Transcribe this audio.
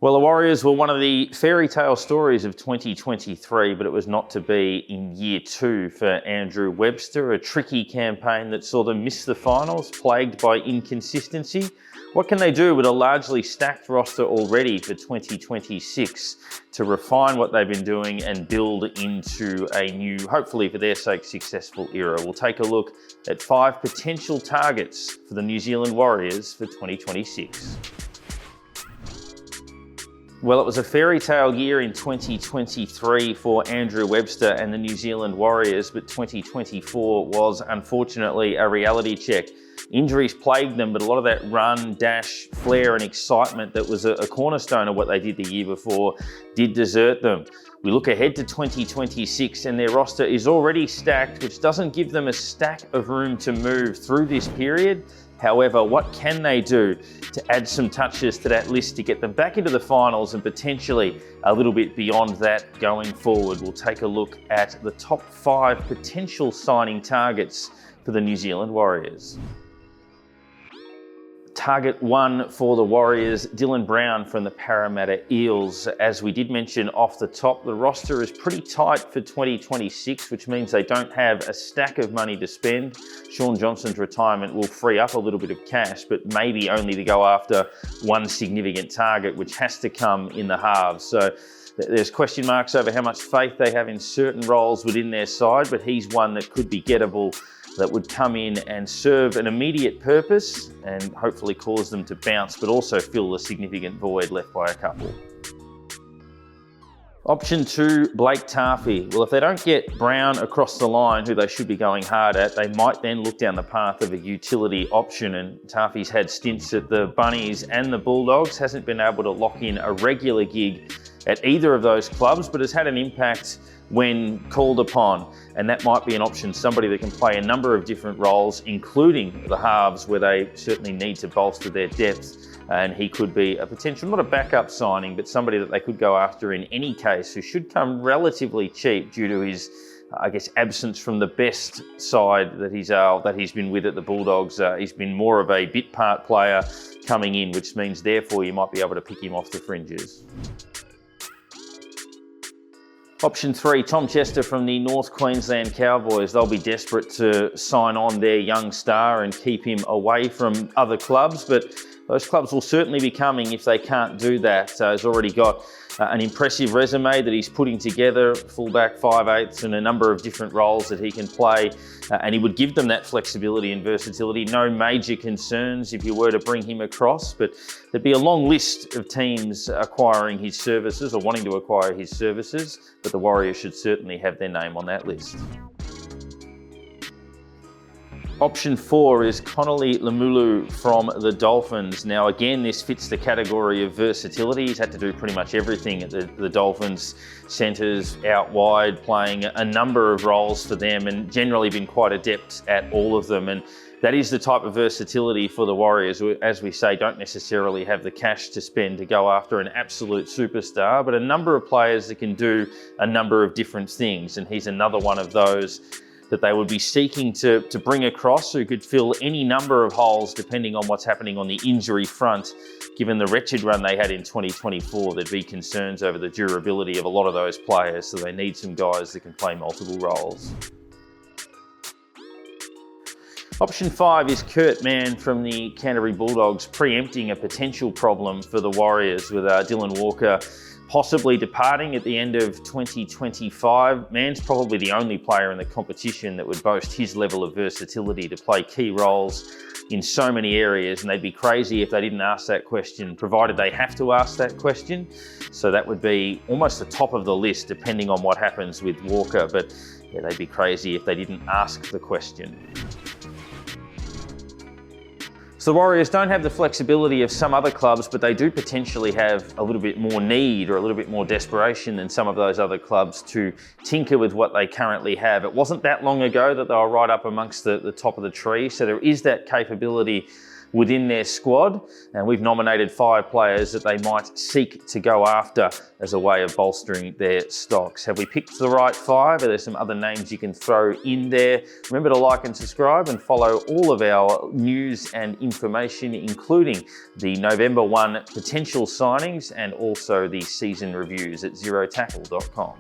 Well, the Warriors were one of the fairy tale stories of 2023, but it was not to be in year two for Andrew Webster, a tricky campaign that saw them miss the finals, plagued by inconsistency. What can they do with a largely stacked roster already for 2026 to refine what they've been doing and build into a new, hopefully for their sake, successful era? We'll take a look at 5 potential targets for the New Zealand Warriors for 2026. Well, it was a fairy tale year in 2023 for Andrew Webster and the New Zealand Warriors, but 2024 was unfortunately a reality check. Injuries plagued them, but a lot of that run, dash, flair and excitement that was a cornerstone of what they did the year before did desert them. We look ahead to 2026 and their roster is already stacked, which doesn't give them a stack of room to move through this period. However, what can they do to add some touches to that list to get them back into the finals and potentially a little bit beyond that going forward? We'll take a look at the top 5 potential signing targets for the New Zealand Warriors. Target 1 for the Warriors, Dylan Brown from the Parramatta Eels. As we did mention off the top, the roster is pretty tight for 2026, which means they don't have a stack of money to spend. Shaun Johnson's retirement will free up a little bit of cash, but maybe only to go after one significant target, which has to come in the halves. So there's question marks over how much faith they have in certain roles within their side, but he's one that could be gettable, that would come in and serve an immediate purpose and hopefully cause them to bounce, but also fill a significant void left by a couple. Option 2, Blake Taaffe. Well, if they don't get Brown across the line, who they should be going hard at, they might then look down the path of a utility option. And Taaffe's had stints at the Bunnies and the Bulldogs, hasn't been able to lock in a regular gig at either of those clubs, but has had an impact when called upon, and that might be an option, somebody that can play a number of different roles, including the halves, where they certainly need to bolster their depth, and he could be a potential, not a backup signing, but somebody that they could go after in any case, who should come relatively cheap due to his, absence from the best side that he's been with at the Bulldogs. He's been more of a bit part player coming in, which means therefore you might be able to pick him off the fringes. Option 3, Tom Chester from the North Queensland Cowboys. They'll be desperate to sign on their young star and keep him away from other clubs, but those clubs will certainly be coming if they can't do that. He's already got an impressive resume that he's putting together, fullback, 5/8, and a number of different roles that he can play, and he would give them that flexibility and versatility. No major concerns if you were to bring him across, but there'd be a long list of teams acquiring his services or wanting to acquire his services, but the Warriors should certainly have their name on that list. Option 4 is Connelly Lemuelu from the Dolphins. Now again, this fits the category of versatility. He's had to do pretty much everything at the Dolphins, centres, out wide, playing a number of roles for them and generally been quite adept at all of them. And that is the type of versatility for the Warriors, who, as we say, don't necessarily have the cash to spend to go after an absolute superstar, but a number of players that can do a number of different things. And he's another one of those that they would be seeking to bring across, who could fill any number of holes depending on what's happening on the injury front. Given the wretched run they had in 2024, there'd be concerns over the durability of a lot of those players, so they need some guys that can play multiple roles. Option 5 is Kurt Mann from the Canterbury Bulldogs, preempting a potential problem for the Warriors with Dylan Walker possibly departing at the end of 2025. Mann's probably the only player in the competition that would boast his level of versatility to play key roles in so many areas, and they'd be crazy if they didn't ask that question, provided they have to ask that question. So that would be almost the top of the list depending on what happens with Walker, but yeah, they'd be crazy if they didn't ask the question. So the Warriors don't have the flexibility of some other clubs, but they do potentially have a little bit more need or a little bit more desperation than some of those other clubs to tinker with what they currently have. It wasn't that long ago that they were right up amongst the top of the tree, so there is that capability within their squad. And we've nominated 5 players that they might seek to go after as a way of bolstering their stocks. Have we picked the right 5? Are there some other names you can throw in there? Remember to like and subscribe and follow all of our news and information, including the November 1 potential signings and also the season reviews at zerotackle.com.